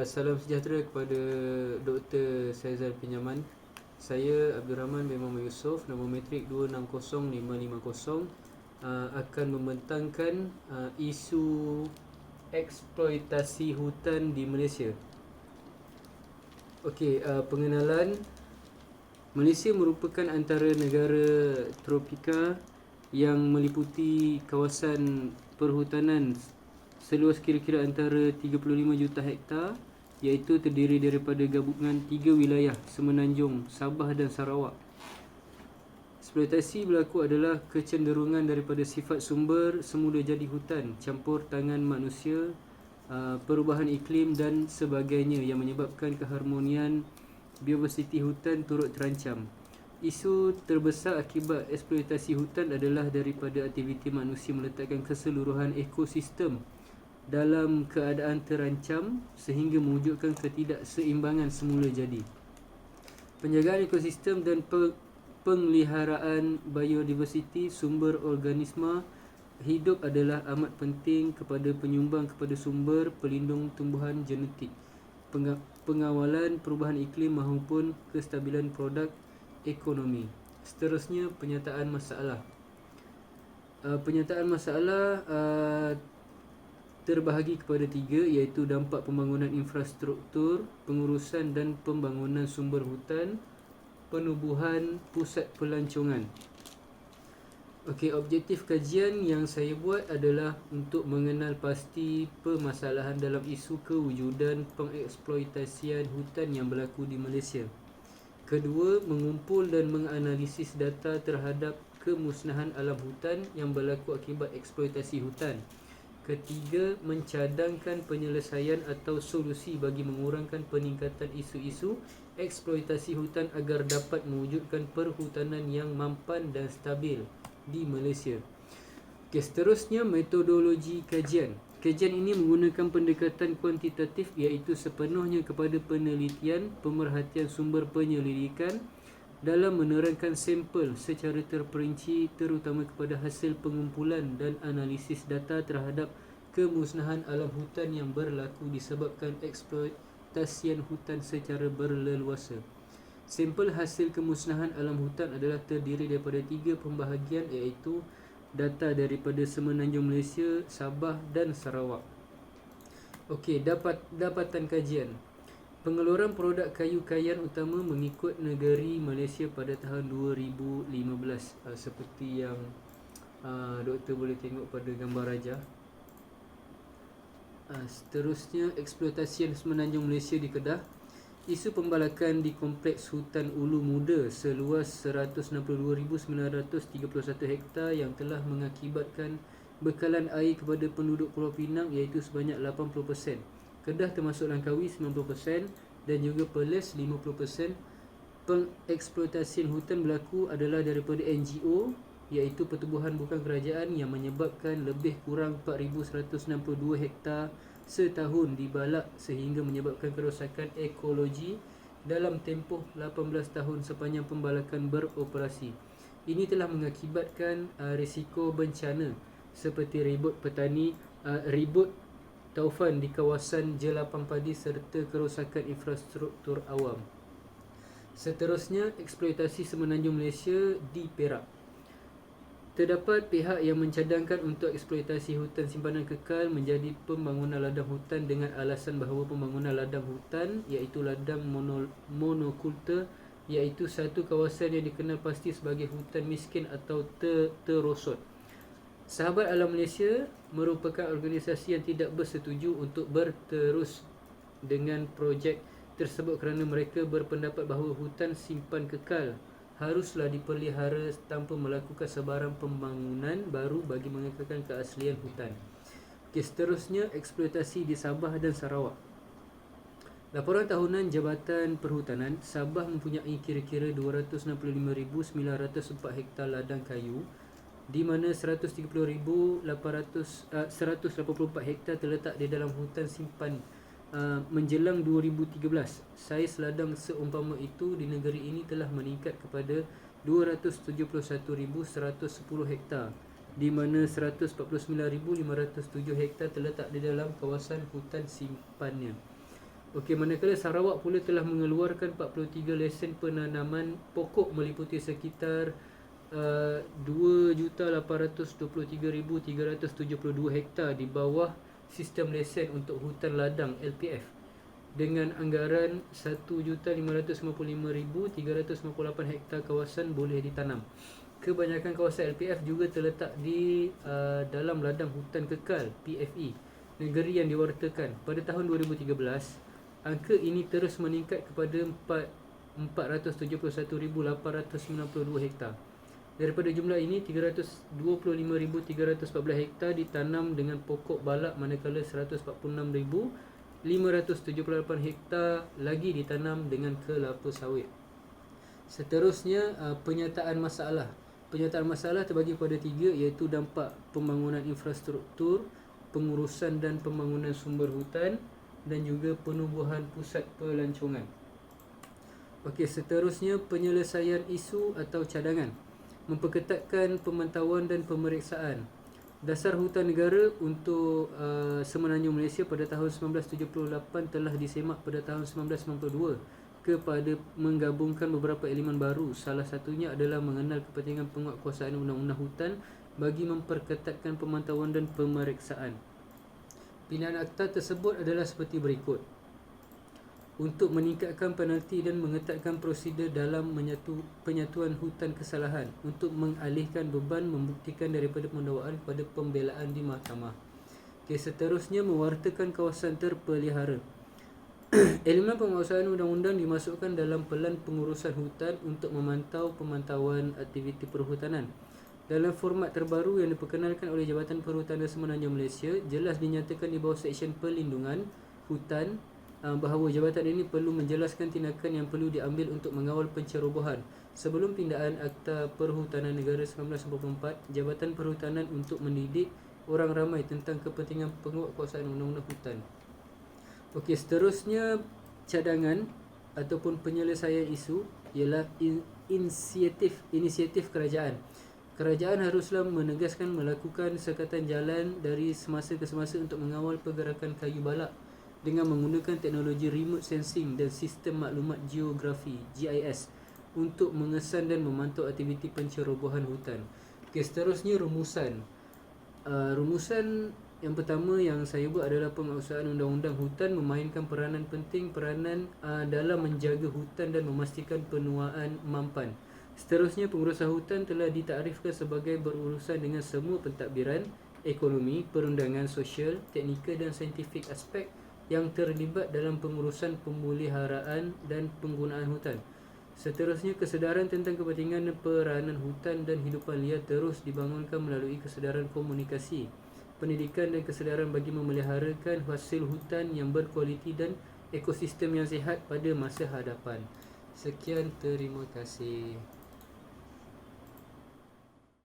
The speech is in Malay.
Salam sejahtera kepada Dr. Saizal Pinyaman. Saya Abdul Rahman bin Muhammad Yusof, nombor matrik 260550, akan membentangkan isu eksploitasi hutan di Malaysia. Pengenalan. Malaysia merupakan antara negara tropika yang meliputi kawasan perhutanan seluas kira-kira antara 35 juta hektar, iaitu terdiri daripada gabungan 3 wilayah Semenanjung, Sabah dan Sarawak. Eksploitasi berlaku adalah kecenderungan daripada sifat sumber semula jadi hutan, campur tangan manusia, perubahan iklim dan sebagainya yang menyebabkan keharmonian biodiversiti hutan turut terancam. Isu terbesar akibat eksploitasi hutan adalah daripada aktiviti manusia meletakkan keseluruhan ekosistem dalam keadaan terancam sehingga mewujudkan ketidakseimbangan semula jadi. Penjagaan ekosistem dan pemeliharaan biodiversiti sumber organisma hidup adalah amat penting kepada penyumbang kepada sumber pelindung tumbuhan genetik, pengawalan perubahan iklim maupun kestabilan produk ekonomi. Seterusnya, penyataan masalah. Penyataan masalah terbahagi kepada 3, iaitu dampak pembangunan infrastruktur, pengurusan dan pembangunan sumber hutan, penubuhan pusat pelancongan. Objektif kajian yang saya buat adalah untuk mengenal pasti permasalahan dalam isu kewujudan pengeksploitasian hutan yang berlaku di Malaysia. Kedua, mengumpul dan menganalisis data terhadap kemusnahan alam hutan yang berlaku akibat eksploitasi hutan. Ketiga, mencadangkan penyelesaian atau solusi bagi mengurangkan peningkatan isu-isu eksploitasi hutan agar dapat mewujudkan perhutanan yang mampan dan stabil di Malaysia. Seterusnya, metodologi kajian. Kajian ini menggunakan pendekatan kuantitatif, iaitu sepenuhnya kepada penelitian, pemerhatian sumber penyelidikan dalam menerangkan sampel secara terperinci, terutama kepada hasil pengumpulan dan analisis data terhadap kemusnahan alam hutan yang berlaku disebabkan eksploitasian hutan secara berleluasa. Sampel hasil kemusnahan alam hutan adalah terdiri daripada 3 pembahagian, iaitu data daripada Semenanjung Malaysia, Sabah dan Sarawak. Dapatan kajian. Pengeluaran produk kayu kayan utama mengikut negeri Malaysia pada tahun 2015, seperti yang doktor boleh tengok pada gambar rajah. Seterusnya, eksploitasi Semenanjung Malaysia di Kedah. Isu pembalakan di kompleks hutan Ulu Muda seluas 162,931 hektar yang telah mengakibatkan bekalan air kepada penduduk Pulau Pinang iaitu sebanyak 80%. Kedah termasuk Langkawi 90% dan juga Perlis 50%. Pengeksploitasian hutan berlaku adalah daripada NGO, iaitu pertubuhan bukan kerajaan, yang menyebabkan lebih kurang 4,162 hektar setahun dibalak sehingga menyebabkan kerosakan ekologi dalam tempoh 18 tahun sepanjang pembalakan beroperasi. Ini telah mengakibatkan risiko bencana seperti ribut taufan di kawasan jelapang padi serta kerosakan infrastruktur awam. Seterusnya, eksploitasi Semenanjung Malaysia di Perak. Terdapat pihak yang mencadangkan untuk eksploitasi hutan simpanan kekal menjadi pembangunan ladang hutan dengan alasan bahawa pembangunan ladang hutan, iaitu ladang monokultur, iaitu satu kawasan yang dikenal pasti sebagai hutan miskin atau terosot. Sahabat Alam Malaysia merupakan organisasi yang tidak bersetuju untuk berterus dengan projek tersebut kerana mereka berpendapat bahawa hutan simpan kekal haruslah dipelihara tanpa melakukan sebarang pembangunan baru bagi mengekalkan keaslian hutan. Seterusnya, eksploitasi di Sabah dan Sarawak. Laporan tahunan Jabatan Perhutanan, Sabah mempunyai kira-kira 265,904 hektar ladang kayu, di mana 130,184 hektar terletak di dalam hutan simpan menjelang 2013. Saiz ladang seumpama itu di negeri ini telah meningkat kepada 271,110 hektar, di mana 149,507 hektar terletak di dalam kawasan hutan simpannya. Okey, manakala Sarawak pula telah mengeluarkan 43 lesen penanaman pokok meliputi sekitar 2,823,372 hektar di bawah sistem lesen untuk hutan ladang LPF dengan anggaran 1,555,358 hektar kawasan boleh ditanam. Kebanyakan kawasan LPF juga terletak di dalam ladang hutan kekal PFE negeri yang diwartakan. Pada tahun 2013, angka ini terus meningkat kepada 471,892 hektar. Daripada jumlah ini, 325,314 hektar ditanam dengan pokok balak, manakala 146,578 hektar lagi ditanam dengan kelapa sawit. Seterusnya, penyataan masalah. Penyataan masalah terbagi pada 3, iaitu dampak pembangunan infrastruktur, pengurusan dan pembangunan sumber hutan dan juga penubuhan pusat pelancongan. Okey, seterusnya penyelesaian isu atau cadangan. Memperketatkan pemantauan dan pemeriksaan. Dasar hutan negara untuk Semenanjung Malaysia pada tahun 1978 telah disemak pada tahun 1992 kepada menggabungkan beberapa elemen baru. Salah satunya adalah mengenal kepentingan penguatkuasaan undang-undang hutan bagi memperketatkan pemantauan dan pemeriksaan. Pilihan akta tersebut adalah seperti berikut. Untuk meningkatkan penalti dan mengetatkan prosedur dalam penyatuan hutan kesalahan, untuk mengalihkan beban membuktikan daripada pendakwaan kepada pembelaan di mahkamah. Kes seterusnya, mewartakan kawasan terpelihara. Elemen penguasaan undang-undang dimasukkan dalam pelan pengurusan hutan untuk memantau pemantauan aktiviti perhutanan. Dalam format terbaru yang diperkenalkan oleh Jabatan Perhutanan Semenanjung Malaysia, jelas dinyatakan di bawah Seksyen Perlindungan Hutan bahawa jabatan ini perlu menjelaskan tindakan yang perlu diambil untuk mengawal pencerobohan. Sebelum pindaan Akta Perhutanan Negara 1994, Jabatan Perhutanan untuk mendidik orang ramai tentang kepentingan penguatkuasaan undang-undang hutan. Okey, seterusnya cadangan ataupun penyelesaian isu ialah inisiatif kerajaan. Kerajaan haruslah menegaskan melakukan sekatan jalan dari semasa ke semasa untuk mengawal pergerakan kayu balak dengan menggunakan teknologi remote sensing dan sistem maklumat geografi GIS untuk mengesan dan memantau aktiviti pencerobohan hutan. Okey, seterusnya rumusan. Rumusan yang pertama yang saya buat adalah penguasaan undang-undang hutan memainkan peranan penting dalam menjaga hutan dan memastikan penuaan mampan. Seterusnya, pengurusan hutan telah ditaktifkan sebagai berurusan dengan semua pentadbiran ekonomi, perundangan sosial, teknikal dan saintifik aspek yang terlibat dalam pengurusan pemeliharaan dan penggunaan hutan. Seterusnya, kesedaran tentang kepentingan dan peranan hutan dan hidupan liar terus dibangunkan melalui kesedaran komunikasi, pendidikan dan kesedaran bagi memeliharakan hasil hutan yang berkualiti dan ekosistem yang sihat pada masa hadapan. Sekian, terima kasih.